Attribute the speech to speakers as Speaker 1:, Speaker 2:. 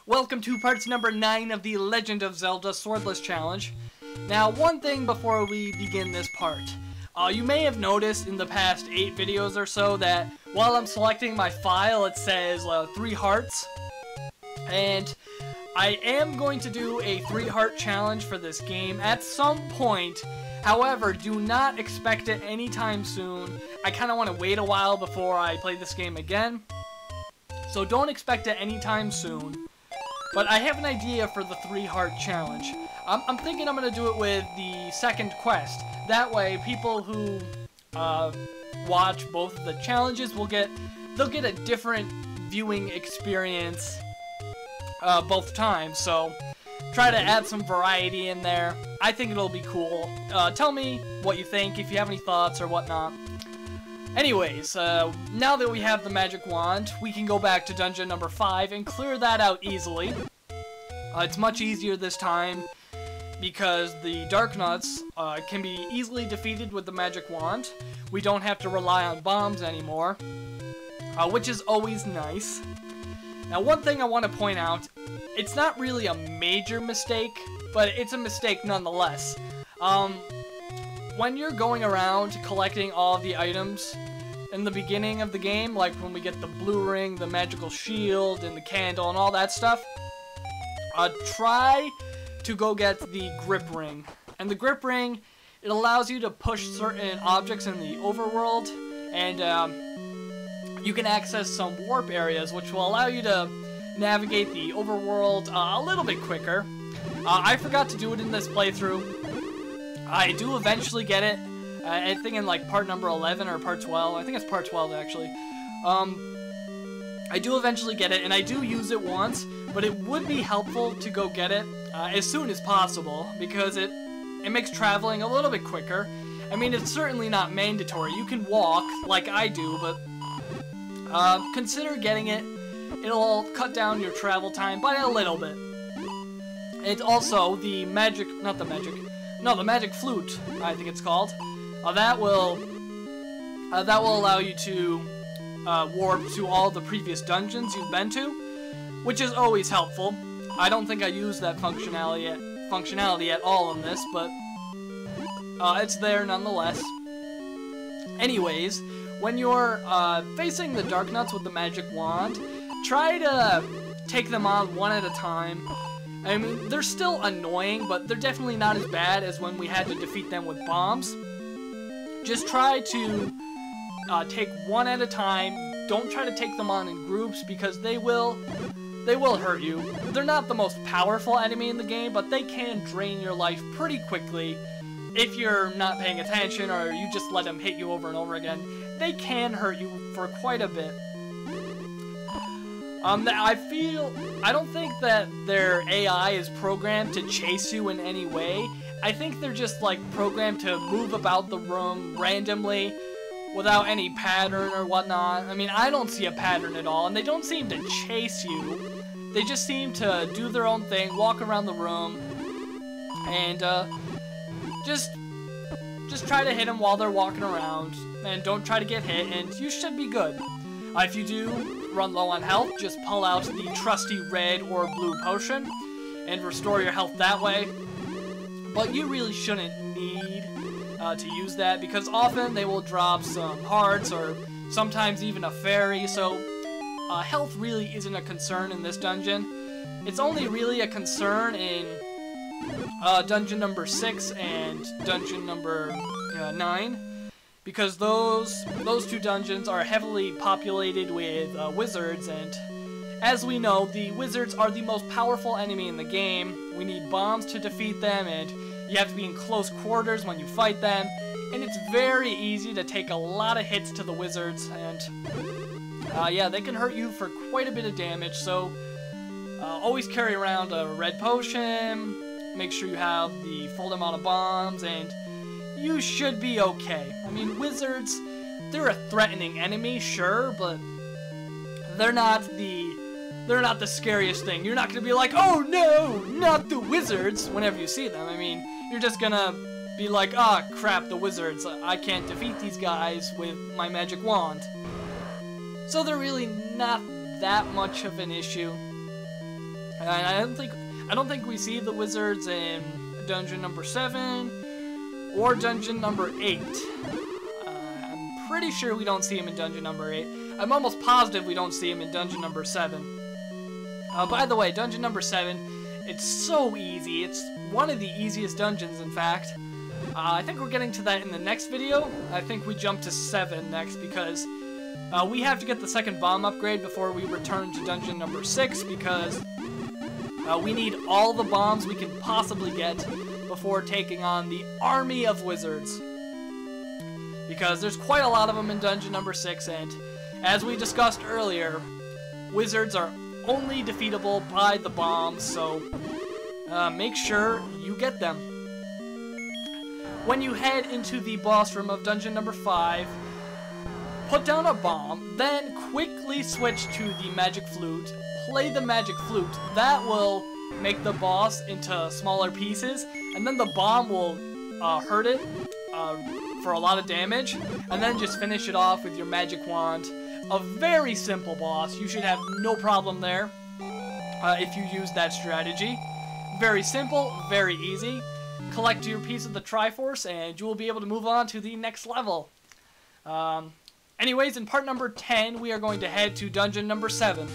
Speaker 1: Welcome to parts number 9 of the Legend of Zelda Swordless challenge. Now, one thing before we begin this part. You may have noticed in the past 8 videos or so that while I'm selecting my file, it says 3 hearts. And I am going to do a 3-heart challenge for this game at some point. However, do not expect it anytime soon. I kind of want to wait a while before I play this game again. So don't expect it anytime soon. But I have an idea for the 3-heart challenge. I'm thinking I'm going to do it with the second quest. That way, people who watch both of the challenges they'll get a different viewing experience both times. So try to add some variety in there. I think it'll be cool. Tell me what you think, if you have any thoughts or whatnot. Anyways, now that we have the magic wand, we can go back to dungeon number 5 and clear that out easily. It's much easier this time because the Darknuts can be easily defeated with the magic wand. We don't have to rely on bombs anymore, which is always nice. Now, one thing I want to point out, it's not really a major mistake, but it's a mistake nonetheless. When you're going around collecting all of the items in the beginning of the game, like when we get the blue ring, the magical shield, and the candle, and all that stuff, try to go get the grip ring. And the grip ring, it allows you to push certain objects in the overworld, and you can access some warp areas, which will allow you to navigate the overworld a little bit quicker. I forgot to do it in this playthrough. I do eventually get it, I think in like part number 11 or part 12, I think it's part 12 actually. I do eventually get it, and I do use it once, but it would be helpful to go get it as soon as possible, because it makes traveling a little bit quicker. I mean, it's certainly not mandatory, you can walk like I do, but consider getting it. It'll cut down your travel time by a little bit. And also, the magic flute, I think it's called. That will allow you to warp to all the previous dungeons you've been to, which is always helpful. I don't think I use that functionality at all in this, but it's there nonetheless. Anyways, when you're facing the Darknuts with the magic wand, try to take them on one at a time. I mean, they're still annoying, but they're definitely not as bad as when we had to defeat them with bombs. Just try to take one at a time. Don't try to take them on in groups, because they will hurt you. They're not the most powerful enemy in the game, but they can drain your life pretty quickly if you're not paying attention or you just let them hit you over and over again. They can hurt you for quite a bit. I don't think that their AI is programmed to chase you in any way. I think they're just like programmed to move about the room randomly without any pattern or whatnot. I mean, I don't see a pattern at all, and they don't seem to chase you. They just seem to do their own thing, walk around the room, and just try to hit them while they're walking around, and don't try to get hit, and you should be good. If you do run low on health, just pull out the trusty red or blue potion and restore your health that way. But you really shouldn't need to use that, because often they will drop some hearts or sometimes even a fairy, so health really isn't a concern in this dungeon. It's only really a concern in dungeon number 6 and dungeon number 9. Because those 2 dungeons are heavily populated with wizards, and as we know, the wizards are the most powerful enemy in the game. We need bombs to defeat them, and you have to be in close quarters when you fight them, and it's very easy to take a lot of hits to the wizards, and yeah, they can hurt you for quite a bit of damage, so always carry around a red potion, make sure you have the full amount of bombs, and you should be okay. I mean, wizards, they're a threatening enemy, sure, but they're not the scariest thing. You're not gonna be like, oh no, not the wizards, whenever you see them. I mean, you're just gonna be like, ah, crap, the wizards. I can't defeat these guys with my magic wand. So they're really not that much of an issue. And I don't think we see the wizards in dungeon number 7 or dungeon number 8. I'm pretty sure we don't see him in dungeon number 8. I'm almost positive we don't see him in dungeon number 7. By the way, dungeon number 7, it's so easy. It's one of the easiest dungeons, in fact. I think we're getting to that in the next video. I think we jump to 7 next because we have to get the second bomb upgrade before we return to dungeon number 6 because we need all the bombs we can possibly get before taking on the army of wizards. Because there's quite a lot of them in dungeon number 6, and as we discussed earlier, wizards are only defeatable by the bombs, so make sure you get them. When you head into the boss room of dungeon number 5, put down a bomb, then quickly switch to the magic flute, play the magic flute. That will make the boss into smaller pieces, and then the bomb will hurt it for a lot of damage, and then just finish it off with your magic wand. A very simple boss. You should have no problem there if you use that strategy. Very simple, very easy. Collect your piece of the Triforce, and you will be able to move on to the next level. Anyways, in part number 10, we are going to head to dungeon number 7.